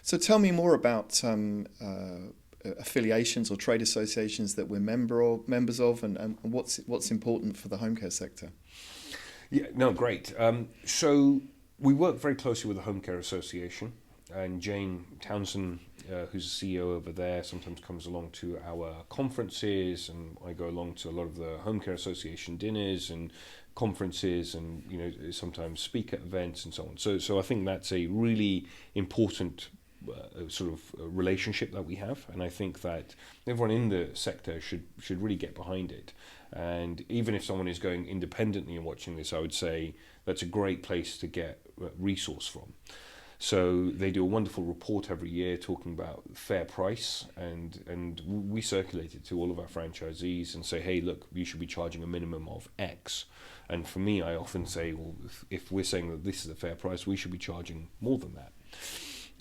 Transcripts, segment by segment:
So tell me more about affiliations or trade associations that we're members of, and what's important for the home care sector. Yeah, no, great. So we work very closely with the Home Care Association, and Jane Townson, who's the CEO over there, sometimes comes along to our conferences, and I go along to a lot of the Home Care Association dinners and conferences, and sometimes speak at events and so on. So I think that's a really important sort of relationship that we have, and I think that everyone in the sector should really get behind it. And even if someone is going independently and watching this, I would say that's a great place to get resource from. So they do a wonderful report every year talking about fair price, and we circulate it to all of our franchisees and say, hey, look, you should be charging a minimum of X. And for me, I often say, well, if we're saying that this is a fair price, we should be charging more than that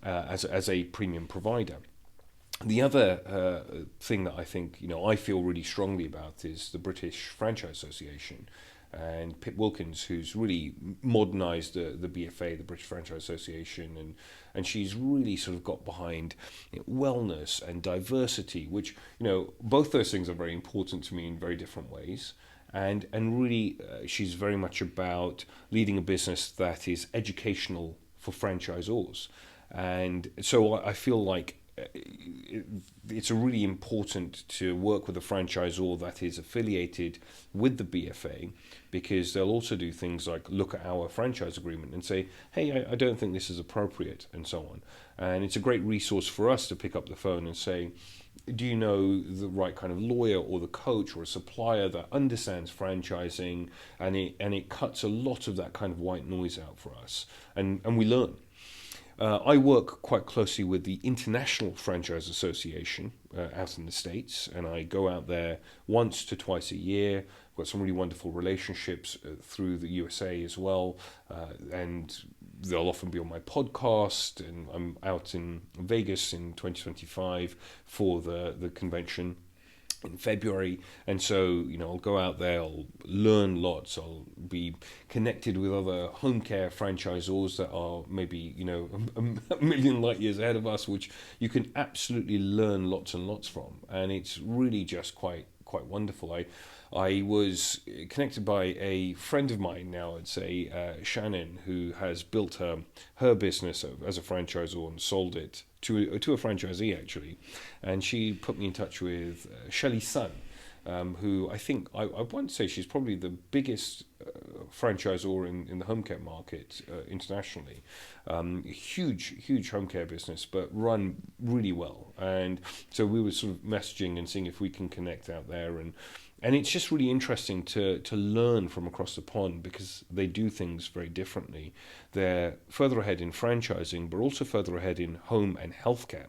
as a premium provider. The other thing that I think I feel really strongly about is the British Franchise Association, and Pip Wilkins, who's really modernised the BFA, the British Franchise Association, and she's really sort of got behind wellness and diversity, which both those things are very important to me in very different ways. And really, she's very much about leading a business that is educational for franchisors. And so I feel like it's really important to work with a franchisor that is affiliated with the BFA, because they'll also do things like look at our franchise agreement and say, hey, I don't think this is appropriate, and so on. And it's a great resource for us to pick up the phone and say, do you know the right kind of lawyer or the coach or a supplier that understands franchising? And it cuts a lot of that kind of white noise out for us, and we learn. I work quite closely with the International Franchise Association out in the States, and I go out there once to twice a year. I've got some really wonderful relationships through the USA as well, and they'll often be on my podcast, and I'm out in Vegas in 2025 for the convention in February, and so I'll go out there, I'll learn lots, I'll be connected with other home care franchisors that are maybe a million light years ahead of us, which you can absolutely learn lots and lots from, and it's really just quite wonderful. I was connected by a friend of mine now, I'd say, Shannon, who has built her business as a franchisor and sold it to a franchisee, actually. And she put me in touch with Shelley Sun, who I think, I want to say she's probably the biggest franchisor in the home care market internationally. Huge home care business, but run really well. And so we were sort of messaging and seeing if we can connect out there, and it's just really interesting to learn from across the pond, because they do things very differently. They're further ahead in franchising, but also further ahead in home and healthcare.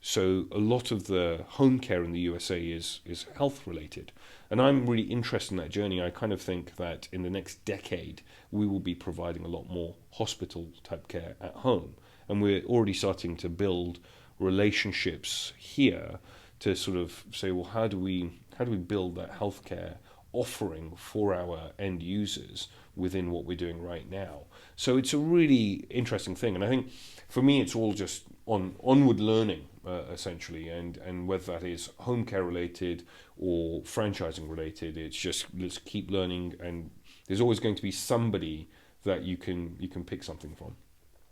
So a lot of the home care in the USA is health related. And I'm really interested in that journey. I kind of think that in the next decade, we will be providing a lot more hospital type care at home. And we're already starting to build relationships here to sort of say, well, how do we build that healthcare offering for our end users within what we're doing right now? So it's a really interesting thing, and I think for me it's all just onward learning essentially, and whether that is home care related or franchising related, it's just let's keep learning, and there's always going to be somebody that you can pick something from.